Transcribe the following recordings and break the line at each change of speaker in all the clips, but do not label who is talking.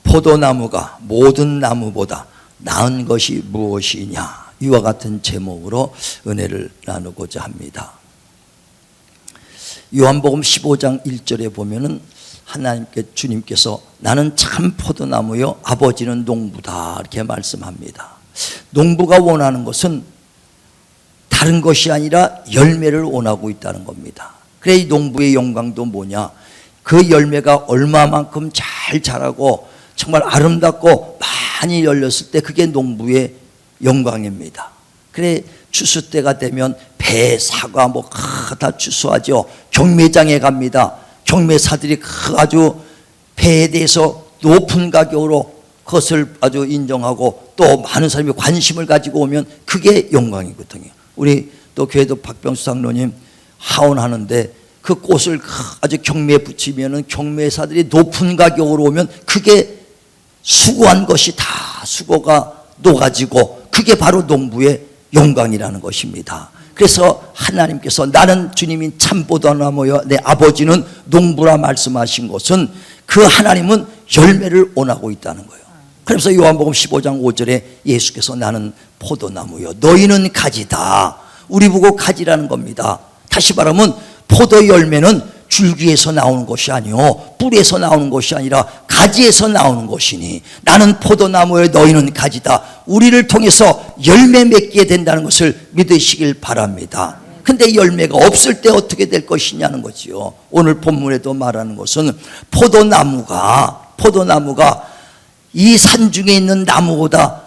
포도나무가 모든 나무보다 나은 것이 무엇이냐, 이와 같은 제목으로 은혜를 나누고자 합니다. 요한복음 15장 1절에 보면은 주님께서 나는 참 포도나무요 아버지는 농부다, 이렇게 말씀합니다. 농부가 원하는 것은 다른 것이 아니라 열매를 원하고 있다는 겁니다. 그래, 이 농부의 영광도 뭐냐, 그 열매가 얼마만큼 잘 자라고 정말 아름답고 많이 열렸을 때 그게 농부의 영광입니다. 그래, 추수 때가 되면 배, 사과 다 추수하죠. 경매장에 갑니다. 경매사들이 아주 배에 대해서 높은 가격으로 그것을 아주 인정하고 또 많은 사람이 관심을 가지고 오면 그게 영광이거든요. 우리 또 교회도 박병수 장로님 하원하는데 그 꽃을 아주 경매에 붙이면은 경매사들이 높은 가격으로 오면 그게 수고한 것이 다 수고가 녹아지고 그게 바로 농부의 영광이라는 것입니다. 그래서 하나님께서 나는 주님이 참 포도나무요 내 아버지는 농부라 말씀하신 것은 그 하나님은 열매를 원하고 있다는 거예요. 그래서 요한복음 15장 5절에 예수께서 나는 포도나무요 너희는 가지다, 우리 보고 가지라는 겁니다. 다시 말하면 포도 열매는 줄기에서 나오는 것이 아니요 뿌리에서 나오는 것이 아니라 가지에서 나오는 것이니 나는 포도나무에 너희는 가지다, 우리를 통해서 열매 맺게 된다는 것을 믿으시길 바랍니다. 근데 열매가 없을 때 어떻게 될 것이냐는 거지요. 오늘 본문에도 말하는 것은 포도나무가 이 산중에 있는 나무보다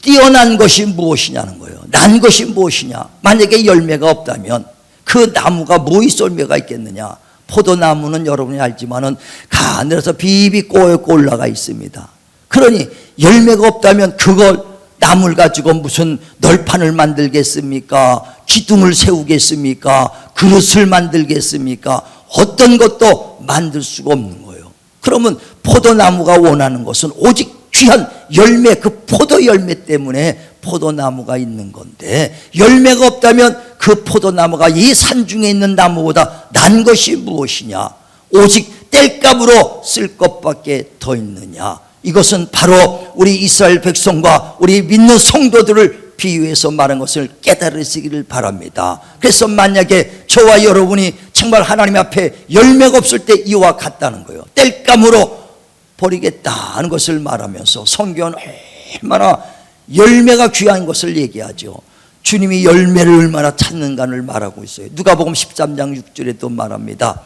뛰어난 것이 무엇이냐는 거예요. 난 것이 무엇이냐. 만약에 열매가 없다면 그 나무가 무엇이 썰매가 있겠느냐. 포도나무는 여러분이 알지만은 가늘어서 비비 꼬여고 올라가 있습니다. 그러니 열매가 없다면 그걸 나무를 가지고 무슨 널판을 만들겠습니까? 기둥을 세우겠습니까? 그릇을 만들겠습니까? 어떤 것도 만들 수가 없는 거예요. 그러면 포도나무가 원하는 것은 오직 귀한 열매, 그 포도 열매 때문에 포도나무가 있는 건데 열매가 없다면 그 포도나무가 이 산중에 있는 나무보다 난 것이 무엇이냐, 오직 땔감으로 쓸 것밖에 더 있느냐. 이것은 바로 우리 이스라엘 백성과 우리 믿는 성도들을 비유해서 말한 것을 깨달으시기를 바랍니다. 그래서 만약에 저와 여러분이 정말 하나님 앞에 열매가 없을 때 이와 같다는 거예요. 땔감으로 버리겠다는 것을 말하면서 성경은 얼마나 열매가 귀한 것을 얘기하죠. 주님이 열매를 얼마나 찾는가를 말하고 있어요. 누가복음 13장 6절에 또 말합니다.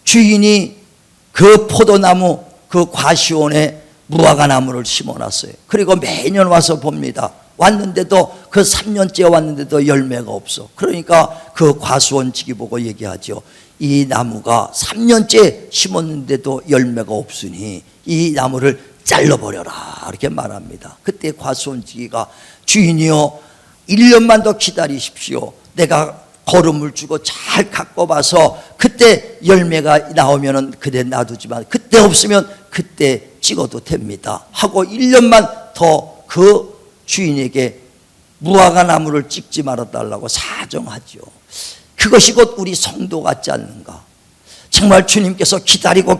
주인이 그 포도나무 그 과시원에 무화과나무를 심어놨어요. 그리고 매년 와서 봅니다. 왔는데도 그 3년째 왔는데도 열매가 없어. 그러니까 그 과수원 지기보고 얘기하죠. 이 나무가 3년째 심었는데도 열매가 없으니 이 나무를 잘라버려라, 이렇게 말합니다. 그때 과수원지기가 주인이여 1년만 더 기다리십시오. 내가 거름을 주고 잘 갖고 봐서 그때 열매가 나오면은 그때 놔두지만 그때 없으면 그때 찍어도 됩니다 하고 1년만 더 그 주인에게 무화과 나무를 찍지 말아달라고 사정하죠. 그것이 곧 우리 성도 같지 않는가. 정말 주님께서 기다리고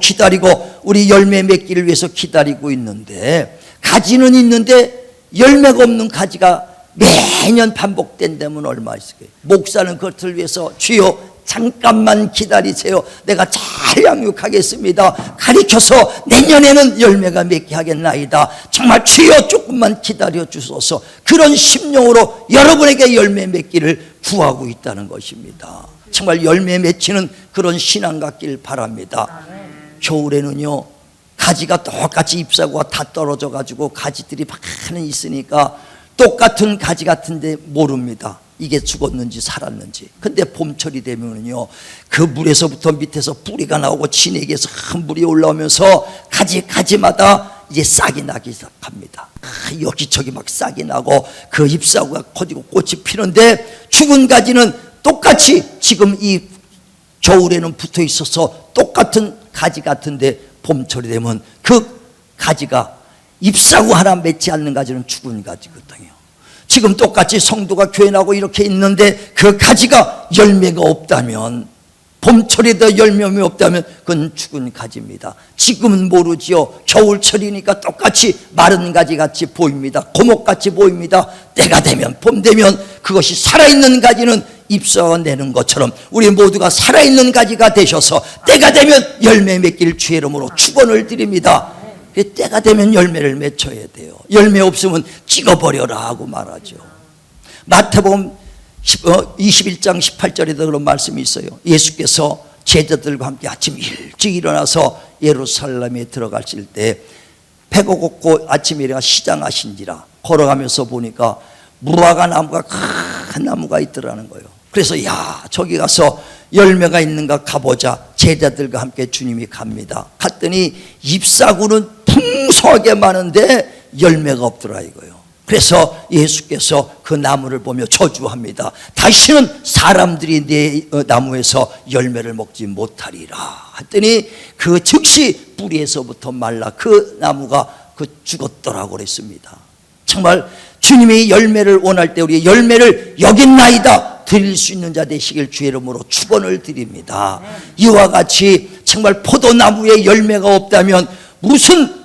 우리 열매 맺기를 위해서 기다리고 있는데 가지는 있는데 열매가 없는 가지가 매년 반복된다면 얼마 있을까요? 목사는 그것을 위해서 주여 잠깐만 기다리세요. 내가 잘 양육하겠습니다. 가르쳐서 내년에는 열매가 맺게 하겠나이다. 정말 주여 조금만 기다려 주소서. 그런 심령으로 여러분에게 열매 맺기를 구하고 있다는 것입니다. 정말 열매 맺히는 그런 신앙 같길 바랍니다. 겨울에는요 가지가 똑같이 잎사귀가 다 떨어져 가지고 가지들이 많이 있으니까 똑같은 가지 같은데 모릅니다. 이게 죽었는지 살았는지. 근데 봄철이 되면은요 그 물에서부터 밑에서 뿌리가 나오고 진액에서 큰 물이 올라오면서 가지마다 이제 싹이 나기 시작합니다. 여기저기 막 싹이 나고 그 잎사귀가 커지고 꽃이 피는데 죽은 가지는 똑같이 지금 이 겨울에는 붙어 있어서 똑같은 가지 같은데 봄철이 되면 그 가지가 잎사귀 하나 맺지 않는 가지는 죽은 가지거든요. 지금 똑같이 성도가 교회 나고 이렇게 있는데 그 가지가 열매가 없다면 봄철에도 열매가 없다면 그건 죽은 가지입니다. 지금은 모르지요. 겨울철이니까 똑같이 마른 가지같이 보입니다. 고목같이 보입니다. 때가 되면, 봄 되면 그것이 살아있는 가지는 잎사내는 것처럼 우리 모두가 살아있는 가지가 되셔서 때가 되면 열매 맺길 주의 이름으로 축원을 드립니다. 때가 되면 열매를 맺어야 돼요. 열매 없으면 찍어버려라 하고 말하죠. 마태복음 21장 18절에도 그런 말씀이 있어요. 예수께서 제자들과 함께 아침 일찍 일어나서 예루살렘에 들어가실 때 배가 고프고 아침에 일어나 시장하신지라 걸어가면서 보니까 무화과 나무가 큰 나무가 있더라는 거예요. 그래서 야, 저기 가서 열매가 있는가 가보자. 제자들과 함께 주님이 갑니다. 갔더니 잎사구는 풍성하게 많은데 열매가 없더라 이거예요. 그래서 예수께서 그 나무를 보며 저주합니다. 다시는 사람들이 내 나무에서 열매를 먹지 못하리라 했더니 그 즉시 뿌리에서부터 말라 그 나무가 죽었더라고 그랬습니다. 정말 주님이 열매를 원할 때 우리 열매를 여긴나이다 드릴 수 있는 자 되시길 주의 이름으로 축원을 드립니다. 이와 같이 정말 포도나무에 열매가 없다면 무슨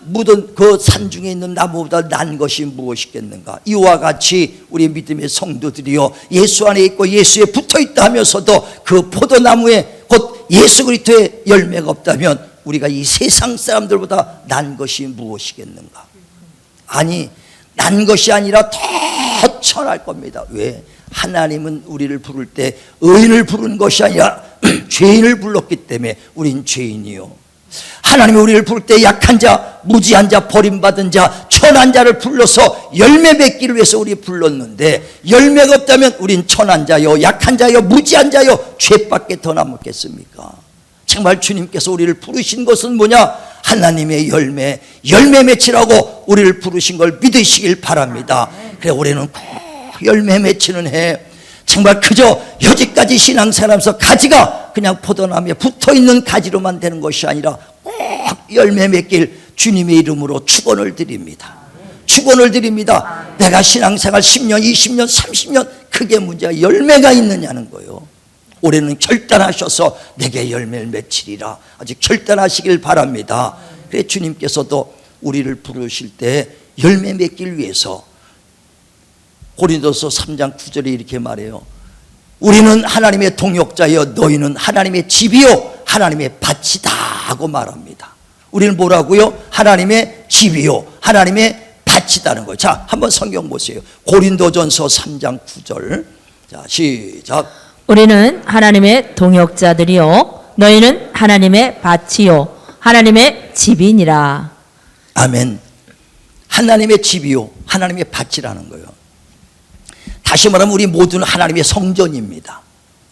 그 산중에 있는 나무보다 난 것이 무엇이겠는가. 이와 같이 우리 믿음의 성도들이요 예수 안에 있고 예수에 붙어있다 하면서도 그 포도나무에 곧 예수 그리스도의 열매가 없다면 우리가 이 세상 사람들보다 난 것이 무엇이겠는가. 아니, 난 것이 아니라 더 천할 겁니다. 왜? 하나님은 우리를 부를 때 의인을 부른 것이 아니라 죄인을 불렀기 때문에 우린 죄인이요. 하나님이 우리를 부를 때 약한 자, 무지한 자, 버림받은 자, 천한 자를 불러서 열매 맺기를 위해서 우리 불렀는데 열매가 없다면 우린 천한 자요, 약한 자요, 무지한 자요, 죄밖에 더 남았겠습니까? 정말 주님께서 우리를 부르신 것은 뭐냐? 하나님의 열매 맺히라고 우리를 부르신 걸 믿으시길 바랍니다. 그래 우리는 꼭 열매 맺히는 해 정말 그저 여지까지 신앙생활하면서 가지가 그냥 포도나무에 붙어있는 가지로만 되는 것이 아니라 꼭 열매 맺길 주님의 이름으로 축원을 드립니다. 축원을 드립니다. 내가 신앙생활 10년, 20년, 30년 그게 문제가 열매가 있느냐는 거예요. 올해는 결단하셔서 내게 열매를 맺히리라. 아주 결단하시길 바랍니다. 그래 주님께서도 우리를 부르실 때 열매 맺길 위해서 고린도서 3장 9절에 이렇게 말해요. 우리는 하나님의 동역자여 너희는 하나님의 집이요 하나님의 밭이다 하고 말합니다. 우리는 뭐라고요? 하나님의 집이요 하나님의 밭이다는 거예요. 자, 한번 성경 보세요. 고린도전서 3장 9절. 자, 시작.
우리는 하나님의 동역자들이요 너희는 하나님의 밭이요 하나님의 집이니라.
아멘. 하나님의 집이요 하나님의 밭이라는 거예요. 다시 말하면 우리 모두는 하나님의 성전입니다.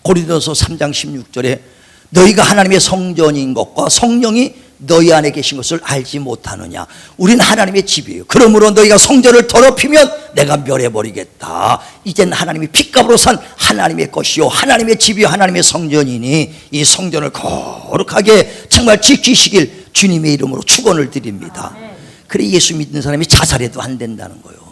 고린도서 3장 16절에 너희가 하나님의 성전인 것과 성령이 너희 안에 계신 것을 알지 못하느냐. 우리는 하나님의 집이에요. 그러므로 너희가 성전을 더럽히면 내가 멸해버리겠다. 이젠 하나님이 핏값으로 산 하나님의 것이요 하나님의 집이요 하나님의 성전이니 이 성전을 거룩하게 정말 지키시길 주님의 이름으로 축원을 드립니다. 그래 예수 믿는 사람이 자살해도 안 된다는 거예요.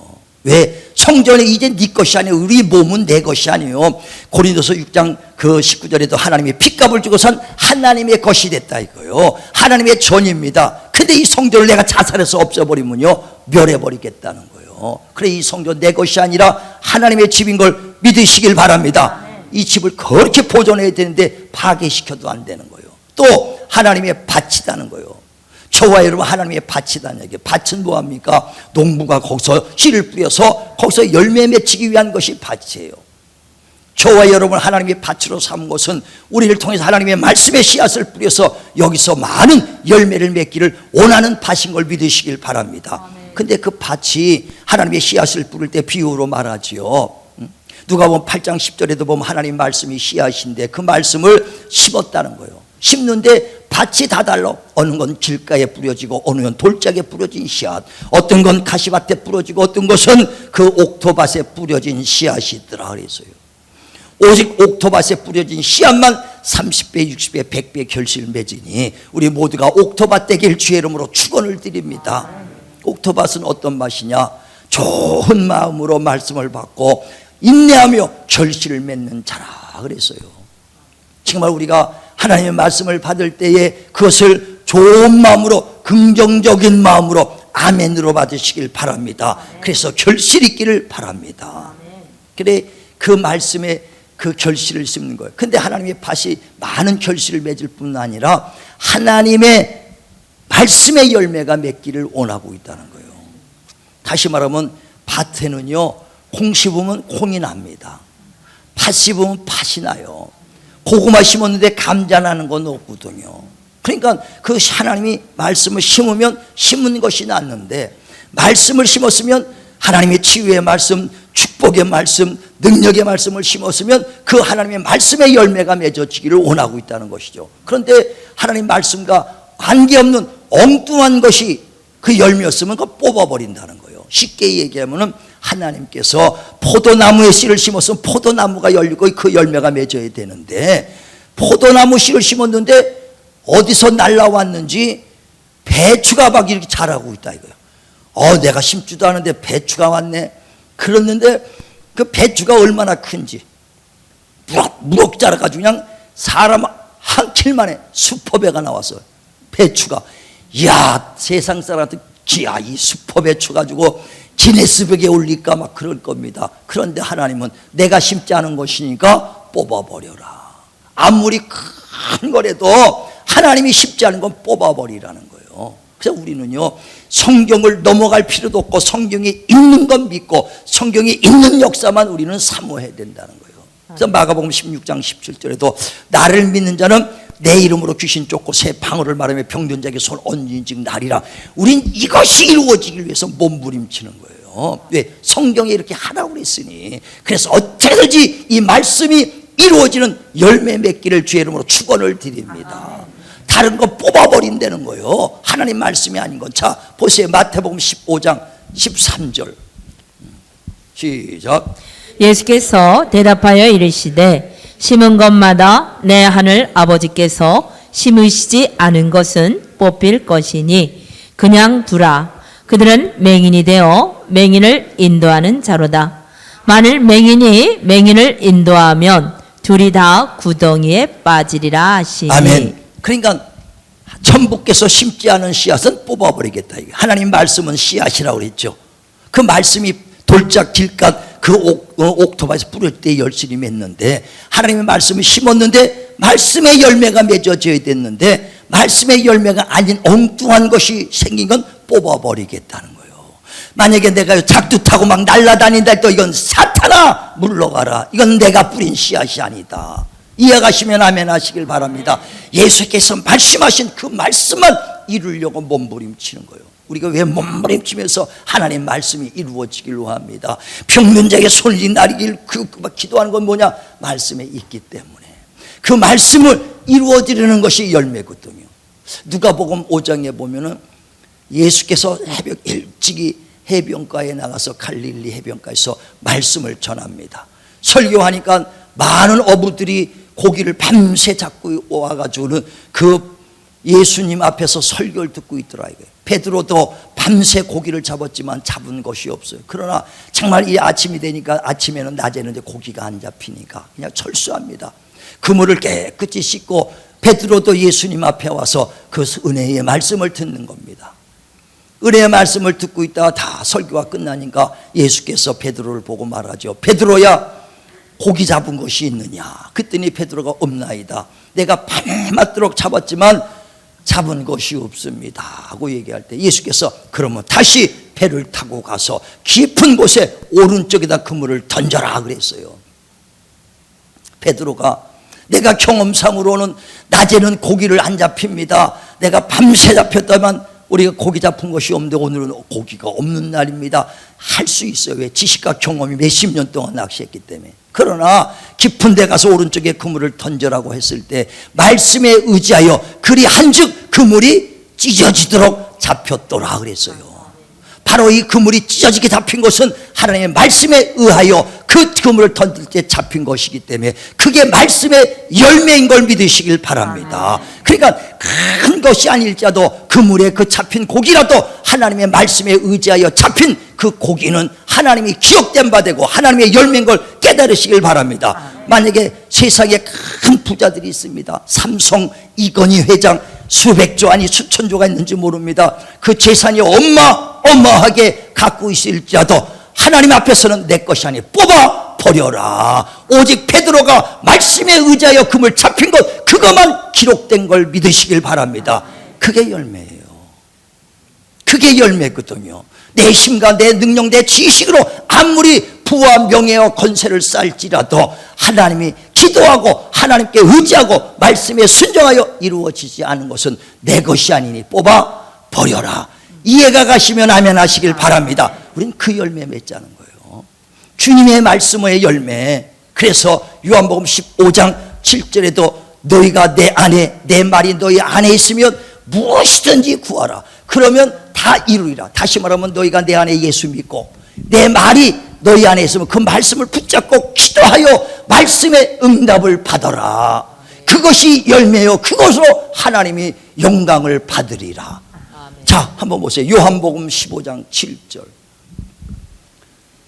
왜? 성전이 이제 네 것이 아니에요. 우리 몸은 내 것이 아니에요. 고린도서 6장 그 19절에도 하나님의 핏값을 주고 산 하나님의 것이 됐다 이거요. 하나님의 전입니다. 근데 이 성전을 내가 자살해서 없애버리면요 멸해버리겠다는 거예요. 그래 이 성전 내 것이 아니라 하나님의 집인 걸 믿으시길 바랍니다. 이 집을 그렇게 보존해야 되는데 파괴시켜도 안 되는 거예요. 또 하나님의 밭이다는 거예요. 저와 여러분 하나님의 밭이다는 얘기예요. 밭은 뭐합니까? 농부가 거기서 씨를 뿌려서 거기서 열매 맺히기 위한 것이 밭이에요. 저와 여러분 하나님의 밭으로 삼은 것은 우리를 통해서 하나님의 말씀의 씨앗을 뿌려서 여기서 많은 열매를 맺기를 원하는 밭인 걸 믿으시길 바랍니다. 근데 그 밭이 하나님의 씨앗을 뿌릴 때 비유로 말하지요. 누가복음 8장 10절에도 보면 하나님 말씀이 씨앗인데 그 말씀을 심었다는 거예요. 심는데 밭이 다 달라. 어느 건 길가에 뿌려지고 어느 건 돌짝에 뿌려진 씨앗, 어떤 건 가시밭에 뿌려지고 어떤 것은 그 옥토밭에 뿌려진 씨앗이 있더라 그랬어요. 오직 옥토밭에 뿌려진 씨앗만 30배, 60배, 100배 결실을 맺으니 우리 모두가 옥토밭 되길 주의 이름으로 축원을 드립니다. 옥토밭은 어떤 맛이냐? 좋은 마음으로 말씀을 받고 인내하며 결실을 맺는 자라 그랬어요. 정말 우리가 하나님의 말씀을 받을 때에 그것을 좋은 마음으로, 긍정적인 마음으로 아멘으로 받으시길 바랍니다. 그래서 결실 있기를 바랍니다. 그래, 그 말씀에 그 결실을 심는 거예요. 근데 하나님의 밭이 많은 결실을 맺을 뿐 아니라 하나님의 말씀의 열매가 맺기를 원하고 있다는 거예요. 다시 말하면 밭에는요, 콩 심으면 콩이 납니다. 팥 심으면 팥이 나요. 고구마 심었는데 감자 나는 건 없거든요. 그러니까 그 하나님이 말씀을 심으면 심은 것이 낫는데, 말씀을 심었으면 하나님의 치유의 말씀, 축복의 말씀, 능력의 말씀을 심었으면 그 하나님의 말씀의 열매가 맺어지기를 원하고 있다는 것이죠. 그런데 하나님 말씀과 관계없는 엉뚱한 것이 그 열매였으면 그거 뽑아버린다는 거예요. 쉽게 얘기하면 하나님께서 포도나무에 씨를 심었으면 포도나무가 열리고 그 열매가 맺어야 되는데, 포도나무 씨를 심었는데 어디서 날라왔는지 배추가 막 이렇게 자라고 있다 이거예요. 내가 심지도 않은데 배추가 왔네. 그랬는데 그 배추가 얼마나 큰지 무럭 자라가지고 그냥 사람 한 킬 만에 수퍼배가 나왔어요. 배추가. 이야, 세상 사람한테 기야, 이 수퍼배추 가지고 기네스북에 올릴까 막 그럴 겁니다. 그런데 하나님은 내가 심지 않은 것이니까 뽑아버려라. 아무리 큰 거라도 하나님이 심지 않은 건 뽑아버리라는 거예요. 그래서 우리는요, 성경을 넘어갈 필요도 없고 성경이 있는 건 믿고 성경이 있는 역사만 우리는 사모해야 된다는 거예요. 그래서 마가복음 16장 17절에도 나를 믿는 자는 내 이름으로 귀신 쫓고 새 방언을 말하며 병든 자에게 손 얹은 즉 나리라. 우린 이것이 이루어지기 위해서 몸부림치는 거예요. 왜? 성경에 이렇게 하라고 그랬으니. 그래서 어떻게든지 이 말씀이 이루어지는 열매 맺기를 주의 이름으로 축원을 드립니다. 다른 거 뽑아버린다는 거예요. 하나님 말씀이 아닌 건. 자, 보세요. 마태복음 15장 13절 시작.
예수께서 대답하여 이르시되 심은 것마다 내 하늘 아버지께서 심으시지 않은 것은 뽑힐 것이니 그냥 두라. 그들은 맹인이 되어 맹인을 인도하는 자로다. 만일 맹인이 맹인을 인도하면 둘이 다 구덩이에 빠지리라 하시니.
아멘. 그러니까 천부께서 심지 않은 씨앗은 뽑아버리겠다. 하나님 말씀은 씨앗이라고 그랬죠. 그 말씀이 돌짝 길갓 그 옥토바에서 뿌릴 때 열심히 맺는데, 하나님의 말씀을 심었는데 말씀의 열매가 맺어져야 됐는데 말씀의 열매가 아닌 엉뚱한 것이 생긴 건 뽑아버리겠다는 거예요. 만약에 내가 작두 타고 막 날아다닌다 해도 이건 사탄아 물러가라. 이건 내가 뿌린 씨앗이 아니다. 이해가시면 아멘 하시길 바랍니다. 예수께서 말씀하신 그 말씀만 이루려고 몸부림치는 거예요. 우리가 왜 몸부림치면서 하나님 말씀이 이루어지길 원합니다. 병든 자에게 손이 나리길 기도하는 건 뭐냐? 말씀에 있기 때문에. 그 말씀을 이루어지려는 것이 열매거든요. 누가복음 5장에 보면은 예수께서 일찍이 해변가에 나가서 갈릴리 해변가에서 말씀을 전합니다. 설교하니까 많은 어부들이 고기를 밤새 잡고 와가지고는 그 예수님 앞에서 설교를 듣고 있더라 이거예요. 베드로도 밤새 고기를 잡았지만 잡은 것이 없어요. 그러나 정말 이 아침이 되니까, 아침에는 낮에는 이제 고기가 안 잡히니까 그냥 철수합니다. 그물을 깨끗이 씻고 베드로도 예수님 앞에 와서 그 은혜의 말씀을 듣는 겁니다. 은혜의 말씀을 듣고 있다가 다 설교가 끝나니까 예수께서 베드로를 보고 말하죠. 베드로야, 고기 잡은 것이 있느냐? 그랬더니 베드로가 없나이다. 내가 밤맞도록 잡았지만 잡은 것이 없습니다 하고 얘기할 때 예수께서 그러면 다시 배를 타고 가서 깊은 곳에 오른쪽에다 그물을 던져라 그랬어요. 베드로가 내가 경험상으로는 낮에는 고기를 안 잡힙니다. 내가 밤새 잡혔다만 우리가 고기 잡은 것이 없는데 오늘은 고기가 없는 날입니다. 할 수 있어요. 왜? 지식과 경험이 몇십 년 동안 낚시했기 때문에. 그러나 깊은 데 가서 오른쪽에 그물을 던져라고 했을 때 말씀에 의지하여 그리 한즉 그물이 찢어지도록 잡혔더라 그랬어요. 바로 이 그물이 찢어지게 잡힌 것은 하나님의 말씀에 의하여 그 그물을 던질 때 잡힌 것이기 때문에 그게 말씀의 열매인 걸 믿으시길 바랍니다. 그러니까 큰 것이 아닐지라도 그물에 그 잡힌 고기라도 하나님의 말씀에 의지하여 잡힌 그 고기는 하나님이 기억된 바 되고 하나님의 열매인 걸 깨달으시길 바랍니다. 만약에 세상에 큰 부자들이 있습니다. 삼성 이건희 회장 수백조 아니 수천조가 있는지 모릅니다. 그 재산이 어마어마하게 갖고 있을지라도 하나님 앞에서는 내 것이 아니 뽑아 버려라. 오직 베드로가 말씀에 의지하여 금을 잡힌 것 그것만 기록된 걸 믿으시길 바랍니다. 그게 열매예요. 그게 열매거든요. 내 힘과 내 능력, 내 지식으로 아무리 부와 명예와 권세를 쌓을지라도 하나님이 기도하고 하나님께 의지하고 말씀에 순종하여 이루어지지 않은 것은 내 것이 아니니 뽑아 버려라. 이해가 가시면 아멘 하시길 바랍니다. 우린 그 열매 맺자는 거예요. 주님의 말씀의 열매. 그래서 요한복음 15장 7절에도 너희가 내 안에 내 말이 너희 안에 있으면 무엇이든지 구하라. 그러면 다 이루리라. 다시 말하면 너희가 내 안에 예수 믿고 내 말이 너희 안에 있으면 그 말씀을 붙잡고 기도하여 말씀의 응답을 받아라. 그것이 열매요. 그것으로 하나님이 영광을 받으리라. 자, 한번 보세요. 요한복음 15장 7절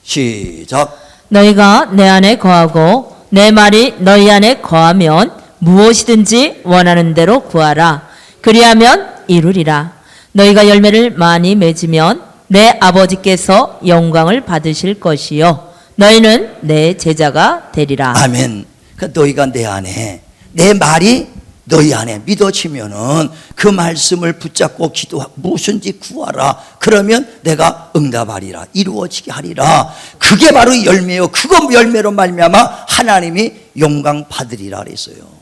시작.
너희가 내 안에 거하고 내 말이 너희 안에 거하면 무엇이든지 원하는 대로 구하라. 그리하면 이루리라. 너희가 열매를 많이 맺으면 내 아버지께서 영광을 받으실 것이요 너희는 내 제자가 되리라.
아멘. 그러니까 너희가 내 안에 내 말이 너희 안에 믿어지면은 그 말씀을 붙잡고 기도하고 무엇인지 구하라. 그러면 내가 응답하리라. 이루어지게 하리라. 그게 바로 열매요. 그거 열매로 말미암아 하나님이 영광 받으리라 그랬어요.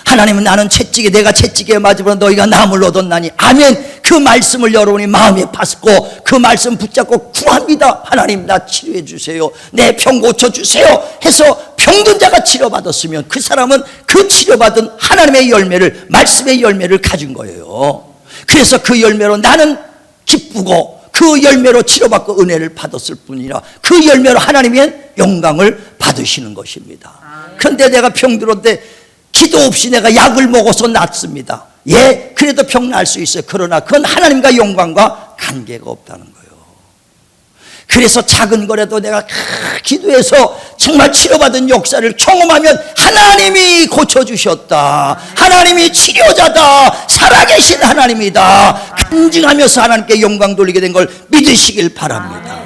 하나님은 나는 채찍에 내가 채찍에 맞으면 너희가 나무를 얻었나니 아멘. 그 말씀을 여러분이 마음에 받고 그 말씀 붙잡고 구합니다. 하나님 나 치료해 주세요. 내 병 고쳐 주세요 해서 병든 자가 치료받았으면 그 사람은 그 치료받은 하나님의 열매를 말씀의 열매를 가진 거예요. 그래서 그 열매로 나는 기쁘고 그 열매로 치료받고 은혜를 받았을 뿐이라 그 열매로 하나님의 영광을 받으시는 것입니다. 그런데 내가 병들었는데 기도 없이 내가 약을 먹어서 낫습니다. 예, 그래도 병 날 수 있어요. 그러나 그건 하나님과 영광과 관계가 없다는 거예요. 그래서 작은 거라도 내가 기도해서 정말 치료받은 역사를 경험하면 하나님이 고쳐주셨다. 하나님이 치료자다. 살아계신 하나님이다. 간증하면서 하나님께 영광 돌리게 된 걸 믿으시길 바랍니다.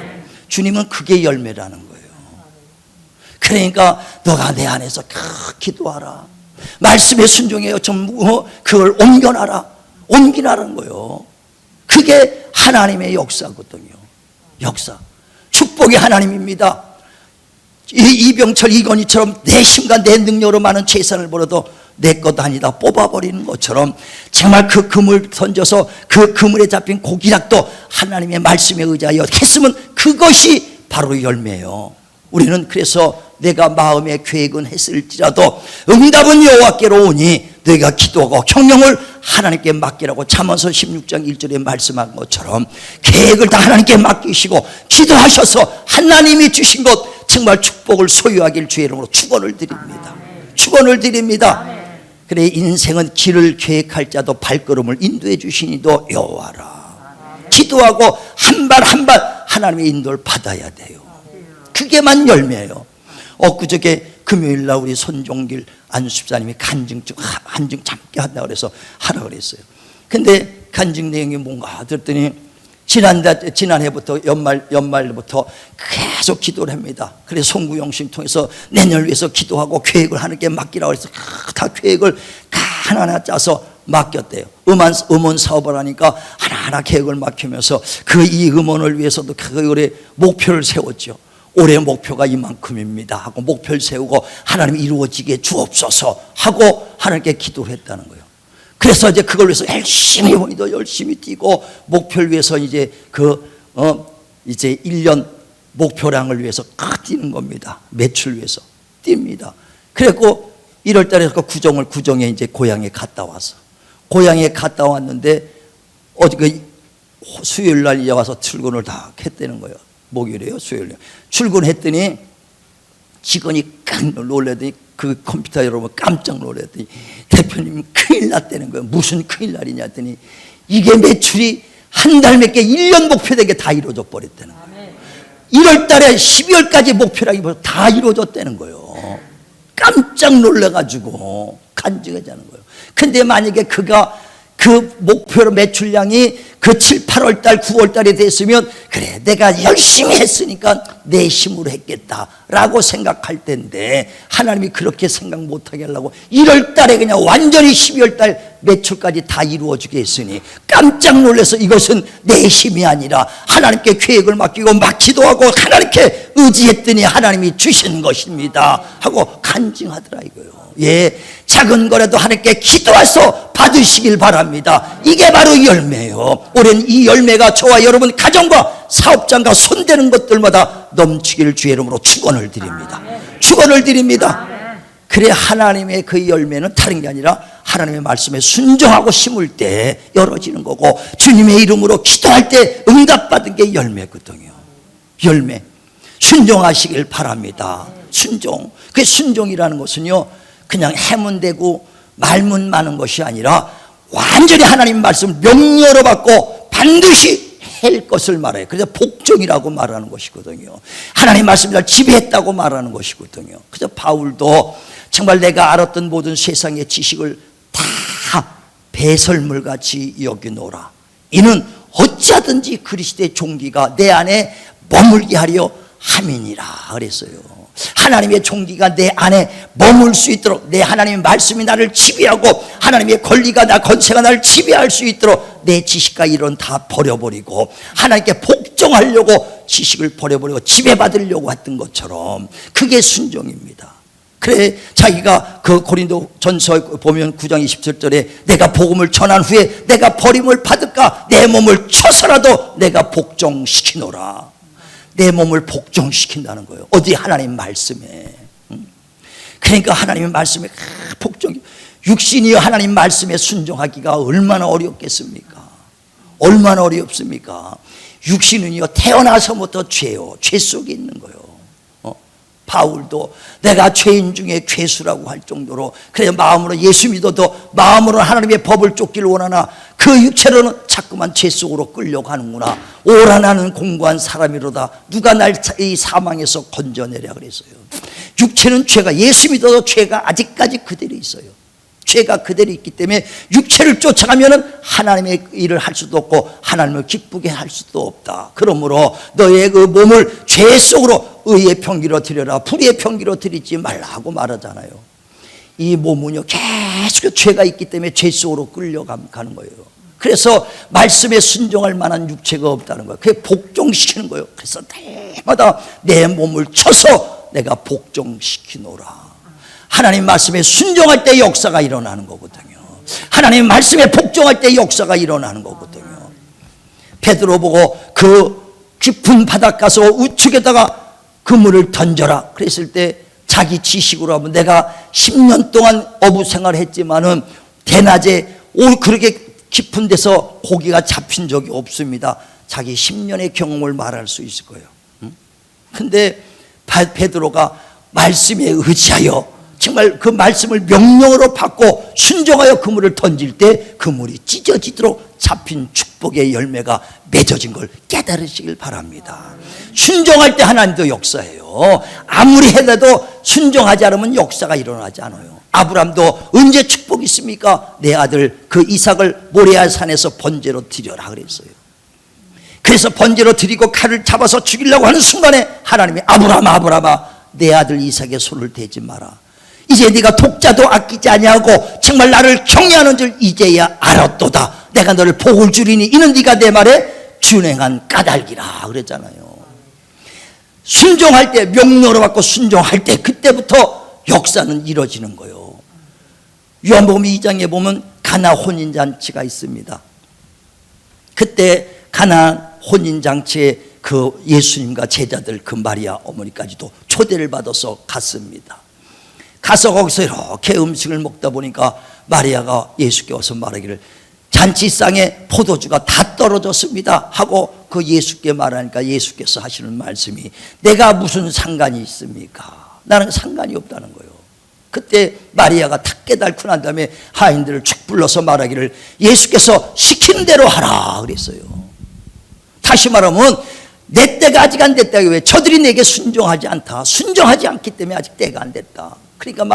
주님은 그게 열매라는 거예요. 그러니까 너가 내 안에서 기도하라. 말씀에 순종해요. 전부 그걸 옮겨놔라. 옮기라는 거예요. 그게 하나님의 역사거든요. 역사. 축복의 하나님입니다. 이병철 이건희처럼 내 힘과 내 능력으로 많은 재산을 벌어도 내 것 아니다 뽑아버리는 것처럼 정말 그 그물 던져서 그 그물에 잡힌 고기락도 하나님의 말씀에 의지하여 했으면 그것이 바로 열매예요. 우리는 그래서 내가 마음의 계획은 했을지라도 응답은 여호와께로 오니 너희가 기도하고 경영을 하나님께 맡기라고 잠언서 16장 1절에 말씀한 것처럼 계획을 다 하나님께 맡기시고 기도하셔서 하나님이 주신 것 정말 축복을 소유하길 주의 이름으로 축원을 드립니다. 축원을 드립니다. 그래 인생은 길을 계획할 자도 발걸음을 인도해 주시니도 여호와라. 기도하고 한 발 한 발 하나님의 인도를 받아야 돼요. 그게만 열매예요. 엊그저께 금요일날 우리 손종길 안수집사님이 간증 잠깐 한다고 그래서 하라 그랬어요. 근데 간증 내용이 뭔가 들었더니 지난해부터 연말부터 계속 기도를 합니다. 그래서 송구영 씨 통해서 내년을 위해서 기도하고 계획을 하나님께 맡기라고 해서 다 계획을 하나하나 짜서 맡겼대요. 음원 사업을 하니까 하나하나 계획을 맡기면서 이 음원을 위해서도 그거에 목표를 세웠죠. 올해 목표가 이만큼입니다 하고 목표를 세우고 하나님 이루어지게 주옵소서 하고 하나님께 기도를 했다는 거예요. 그래서 이제 그걸 위해서 열심히 오늘도 열심히 뛰고 목표를 위해서 이제 이제 1년 목표량을 위해서 뛰는 겁니다. 매출 위해서 뜁니다. 그래고 1월 달에 구정에 이제 고향에 갔다 와서 고향에 갔다 왔는데 어제 수요일 날 이제 와서 출근을 다 했다는 거예요. 목요일이에요. 수요일에 출근했더니 직원이 깜짝 놀라더니 그 컴퓨터 여러분 깜짝 놀랐더니 대표님 큰일 났다는 거예요. 무슨 큰일 날이냐 했더니 이게 매출이 한 달 몇 개 1년 목표된 게 다 이루어져 버렸다는 거예요. 1월 달에 12월까지 목표량이 다 이루어졌다는 거예요. 깜짝 놀래가지고 간증하자는 거예요. 근데 만약에 그가 그 목표로 매출량이 그 7, 8월 달, 9월 달에 됐으면 그래 내가 열심히 했으니까 내 힘으로 했겠다라고 생각할 텐데 하나님이 그렇게 생각 못하게 하려고 1월 달에 그냥 완전히 12월 달 매출까지 다 이루어지게 했으니 깜짝 놀라서 이것은 내 힘이 아니라 하나님께 계획을 맡기고 막 기도하고 하나님께 의지했더니 하나님이 주신 것입니다 하고 간증하더라 이거요. 예, 작은 거라도 하나님께 기도해서 받으시길 바랍니다. 이게 바로 열매예요. 올해는 이 열매가 저와 여러분 가정과 사업장과 손대는 것들마다 넘치기를 주의 이름으로 축원을 드립니다. 축원을 드립니다. 그래 하나님의 그 열매는 다른 게 아니라 하나님의 말씀에 순종하고 심을 때 열어지는 거고 주님의 이름으로 기도할 때 응답받은 게 열매거든요. 열매. 순종하시길 바랍니다. 순종. 그 순종이라는 것은요 그냥 해문되고 말문 많은 것이 아니라 완전히 하나님 말씀 명령으로 받고 반드시 할 것을 말해요. 그래서 복종이라고 말하는 것이거든요. 하나님 말씀을 지배했다고 말하는 것이거든요. 그래서 바울도 정말 내가 알았던 모든 세상의 지식을 다 배설물같이 여기노라. 이는 어찌하든지 그리스도의 종기가 내 안에 머물게 하려 함이니라 그랬어요. 하나님의 종기가 내 안에 머물 수 있도록 내 하나님의 말씀이 나를 지배하고 하나님의 권리가 나 권세가 나를 지배할 수 있도록 내 지식과 이론 다 버려버리고 하나님께 복종하려고 지식을 버려버리고 지배받으려고 했던 것처럼 그게 순종입니다. 그래 자기가 그 고린도 전서 보면 9장 27절에 내가 복음을 전한 후에 내가 버림을 받을까 내 몸을 쳐서라도 내가 복종시키노라. 내 몸을 복종시킨다는 거예요. 어디 하나님 말씀에. 그러니까 하나님의 말씀에 복종. 육신이여 하나님 말씀에 순종하기가 얼마나 어렵겠습니까? 얼마나 어렵습니까? 육신은요 태어나서부터 죄요. 죄 속에 있는 거예요. 바울도 내가 죄인 중에 죄수라고 할 정도로 그래 마음으로 예수 믿어도 마음으로 하나님의 법을 쫓기를 원하나 그 육체로는 자꾸만 죄 속으로 끌려가는구나. 오라 나는 공고한 사람이로다. 누가 날 이 사망에서 건져내랴 그랬어요. 육체는 죄가 예수 믿어도 죄가 아직까지 그대로 있어요. 죄가 그대로 있기 때문에 육체를 쫓아가면은 하나님의 일을 할 수도 없고 하나님을 기쁘게 할 수도 없다. 그러므로 너의 그 몸을 죄 속으로 의의 편기로 드려라. 불의의 편기로 드리지 말라고 말하잖아요. 이 몸은요 계속 죄가 있기 때문에 죄 속으로 끌려가는 거예요. 그래서 말씀에 순종할 만한 육체가 없다는 거예요. 그게 복종시키는 거예요. 그래서 때마다 내 몸을 쳐서 내가 복종시키노라. 하나님 말씀에 순종할 때 역사가 일어나는 거거든요. 하나님 말씀에 복종할 때 역사가 일어나는 거거든요. 베드로 보고 그 깊은 바닷가서 우측에다가 그물을 던져라 그랬을 때 자기 지식으로 하면 내가 10년 동안 어부 생활을 했지만은 대낮에 그렇게 깊은 데서 고기가 잡힌 적이 없습니다. 자기 10년의 경험을 말할 수 있을 거예요. 근데 베드로가 말씀에 의지하여 정말 그 말씀을 명령으로 받고 순종하여 그물을 던질 때 그물이 찢어지도록 잡힌 축복의 열매가 맺어진 걸 깨달으시길 바랍니다. 순종할 때 하나님도 역사해요. 아무리 해도 순종하지 않으면 역사가 일어나지 않아요. 아브람도 언제 축복이 있습니까? 내 아들 그 이삭을 모레아 산에서 번제로 드려라 그랬어요. 그래서 번제로 드리고 칼을 잡아서 죽이려고 하는 순간에 하나님이 아브라함아 내 아들 이삭의 손을 대지 마라. 이제 네가 독자도 아끼지 아니하고 정말 나를 경외하는 줄 이제야 알았도다. 내가 너를 복을 주리니 이는 네가 내 말에 준행한 까닭이라 그랬잖아요. 순종할 때 명령으로 받고 순종할 때 그때부터 역사는 이루어지는 거예요. 요한복음 2장에 보면 가나 혼인잔치가 있습니다. 그때 가나 혼인잔치에 그 예수님과 제자들 그 마리아 어머니까지도 초대를 받아서 갔습니다. 가서 거기서 이렇게 음식을 먹다 보니까 마리아가 예수께 와서 말하기를 잔치상에 포도주가 다 떨어졌습니다 하고 그 예수께 말하니까 예수께서 하시는 말씀이 내가 무슨 상관이 있습니까? 나는 상관이 없다는 거예요. 그때 마리아가 탁 깨닫고 난 다음에 하인들을 쭉 불러서 말하기를 예수께서 시키는 대로 하라 그랬어요. 다시 말하면 내 때가 아직 안 됐다. 왜? 저들이 내게 순종하지 않다. 순종하지 않기 때문에 아직 때가 안 됐다. 그러니까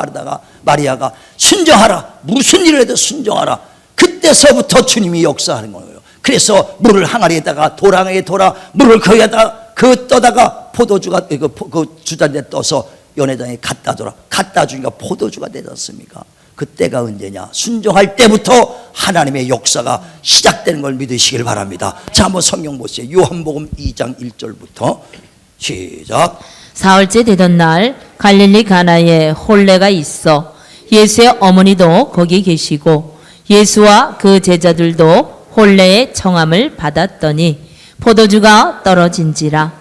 마리아가 순종하라, 무슨 일을 해도 순종하라. 그때서부터 주님이 역사하는 거예요. 그래서 물을 항아리에다가 돌항아리에 돌아 물을 거기에다가 떠다가 포도주가 그 주잔에 떠서 연회장에 갖다 주니까 포도주가 되지 않습니까? 그때가 언제냐? 순종할 때부터 하나님의 역사가 시작되는 걸 믿으시길 바랍니다. 자, 한번 성경 보세요. 요한복음 2장 1절부터 시작.
사흘째 되던 날 갈릴리 가나에 혼례가 있어 예수의 어머니도 거기 계시고 예수와 그 제자들도 혼례의 청함을 받았더니 포도주가 떨어진지라.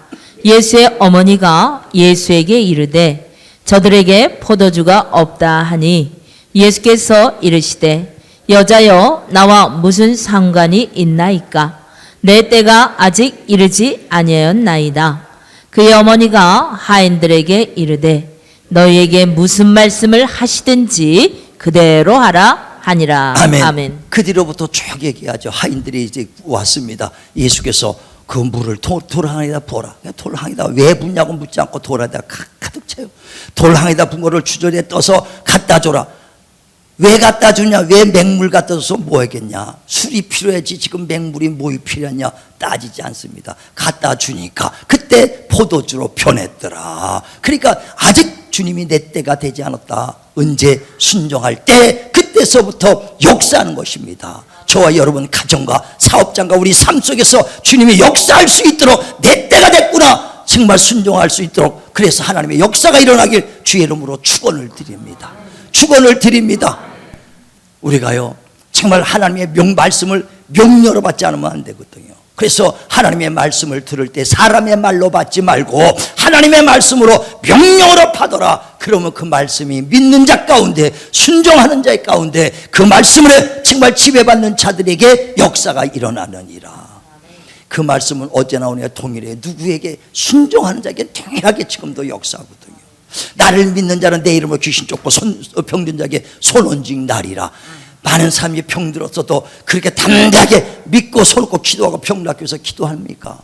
예수의 어머니가 예수에게 이르되 저들에게 포도주가 없다 하니 예수께서 이르시되 여자여 나와 무슨 상관이 있나이까? 내 때가 아직 이르지 아니하였나이다. 그의 어머니가 하인들에게 이르되 너희에게 무슨 말씀을 하시든지 그대로 하라 하니라.
아멘.
아멘.
그 뒤로부터 쭉 얘기하죠. 하인들이 이제 왔습니다. 예수께서 그 물을 돌항에다 부어라. 돌항에다 왜 붓냐고 묻지 않고 돌에다 가득 채워. 돌항에다 분 거를 주저리에 떠서 갖다 줘라. 왜 갖다 주냐? 왜 맹물 갖다 줘서 뭐 하겠냐? 술이 필요하지 지금 맹물이 뭐이 필요하냐? 따지지 않습니다. 갖다 주니까 그때 포도주로 변했더라. 그러니까 아직 주님이 내 때가 되지 않았다. 언제 순종할 때 그때서부터 역사하는 것입니다. 저와 여러분 가정과 사업장과 우리 삶 속에서 주님이 역사할 수 있도록 내 때가 됐구나. 정말 순종할 수 있도록 그래서 하나님의 역사가 일어나길 주의 이름으로 축원을 드립니다. 축원을 드립니다. 우리가요 정말 하나님의 말씀을 명료로 받지 않으면 안 되거든요. 그래서 하나님의 말씀을 들을 때 사람의 말로 받지 말고 하나님의 말씀으로 명령으로 받아라. 그러면 그 말씀이 믿는 자 가운데 순종하는 자의 가운데 그 말씀을 정말 지배받는 자들에게 역사가 일어나느니라. 그 말씀은 어제 나오냐 동일해. 누구에게 순종하는 자에게 동일하게 지금도 역사하거든요. 나를 믿는 자는 내 이름으로 귀신 쫓고 병든 자에게 손 얹은 날이라. 많은 사람이 병들었어도 그렇게 담대하게 믿고 손 얹고 기도하고 병 낫기 위해서 기도합니까?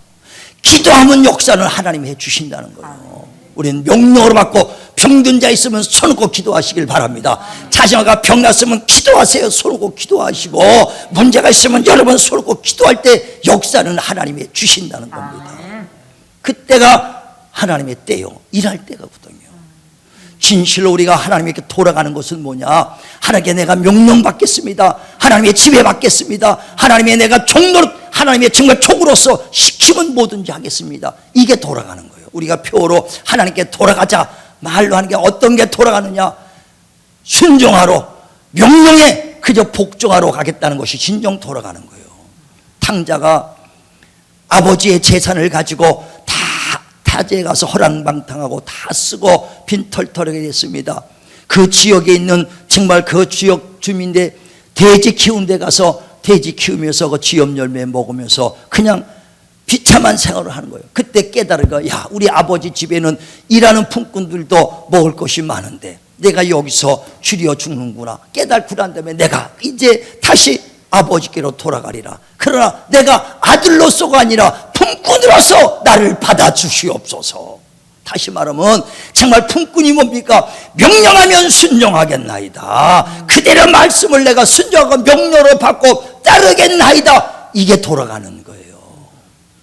기도하면 역사는 하나님이 해주신다는 거예요. 우리는 명령으로 받고 병든 자 있으면 손 얹고 기도하시길 바랍니다. 자녀가 병 났으면 기도하세요. 손 얹고 기도하시고 문제가 있으면 여러분 손 얹고 기도할 때 역사는 하나님이 주신다는 겁니다. 그때가 하나님의 때요. 일할 때거든요. 진실로 우리가 하나님에게 돌아가는 것은 뭐냐? 하나님께 내가 명령받겠습니다. 하나님의 지배받겠습니다. 하나님의 내가 종로로 하나님의 정말 종으로서 시키면 뭐든지 하겠습니다. 이게 돌아가는 거예요. 우리가 표로 하나님께 돌아가자 말로 하는 게 어떤 게 돌아가느냐? 순종하러 명령에 그저 복종하러 가겠다는 것이 진정 돌아가는 거예요. 탕자가 아버지의 재산을 가지고 타지에 가서 허랑방탕하고 다 쓰고 빈털터하게 됐습니다. 그 지역에 있는 정말 그 지역 주민들 돼지 키우는 데 가서 돼지 키우면서 그 지엽 열매 먹으면서 그냥 비참한 생활을 하는 거예요. 그때 깨달은 거야. 야, 우리 아버지 집에는 일하는 품꾼들도 먹을 것이 많은데 내가 여기서 줄여 죽는구나. 깨닫고 난 다음에 내가 이제 다시 아버지께로 돌아가리라. 그러나 내가 아들로서가 아니라 품꾼으로서 나를 받아주시옵소서. 다시 말하면 정말 품꾼이 뭡니까? 명령하면 순종하겠나이다. 그대로 말씀을 내가 순종하고 명령을 받고 따르겠나이다. 이게 돌아가는 거예요.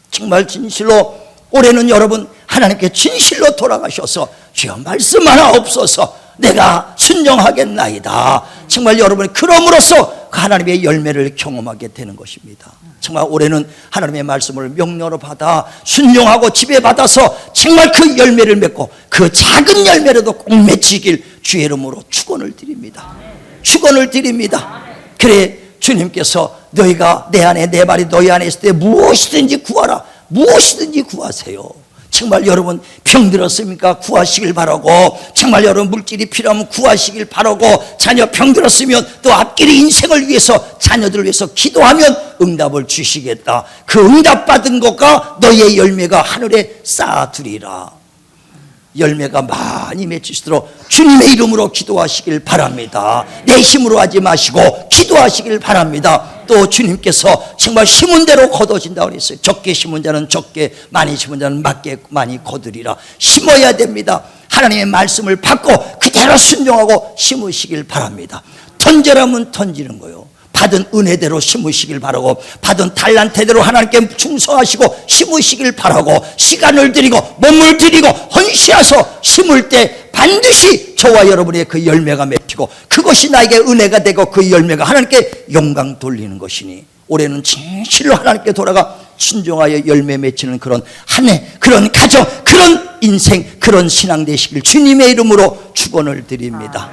정말 진실로 올해는 여러분 하나님께 진실로 돌아가셔서 주여 말씀 하나 없어서 내가 순종하겠나이다. 정말 여러분이 그럼으로써 하나님의 열매를 경험하게 되는 것입니다. 정말 올해는 하나님의 말씀을 명령으로 받아 순종하고 지배받아서 정말 그 열매를 맺고 그 작은 열매라도 꼭 맺히길 주의 이름으로 축원을 드립니다. 축원을 드립니다. 그래 주님께서 너희가 내 안에 내 말이 너희 안에 있을 때 무엇이든지 구하라. 무엇이든지 구하세요. 정말 여러분 병들었습니까? 구하시길 바라고. 정말 여러분 물질이 필요하면 구하시길 바라고. 자녀 병들었으면 또 앞길의 인생을 위해서 자녀들을 위해서 기도하면 응답을 주시겠다. 그 응답받은 것과 너희의 열매가 하늘에 쌓아두리라. 열매가 많이 맺히시도록 주님의 이름으로 기도하시길 바랍니다. 내 힘으로 하지 마시고 기도하시길 바랍니다. 또 주님께서 정말 심은 대로 거둬진다고 그랬어요. 적게 심은 자는 적게, 많이 심은 자는 많이 거두리라. 심어야 됩니다. 하나님의 말씀을 받고 그대로 따라 순종하고 심으시길 바랍니다. 던져라면 던지는 거요. 받은 은혜대로 심으시길 바라고, 받은 달란트대로 하나님께 충성하시고 심으시길 바라고, 시간을 드리고 몸을 드리고 헌신하서 심을 때 반드시 저와 여러분의 그 열매가 맺히고, 그것이 나에게 은혜가 되고 그 열매가 하나님께 영광 돌리는 것이니, 올해는 진실로 하나님께 돌아가 순종하여 열매 맺히는 그런 한 해, 그런 가정, 그런 인생, 그런 신앙 되시길 주님의 이름으로 축원을 드립니다.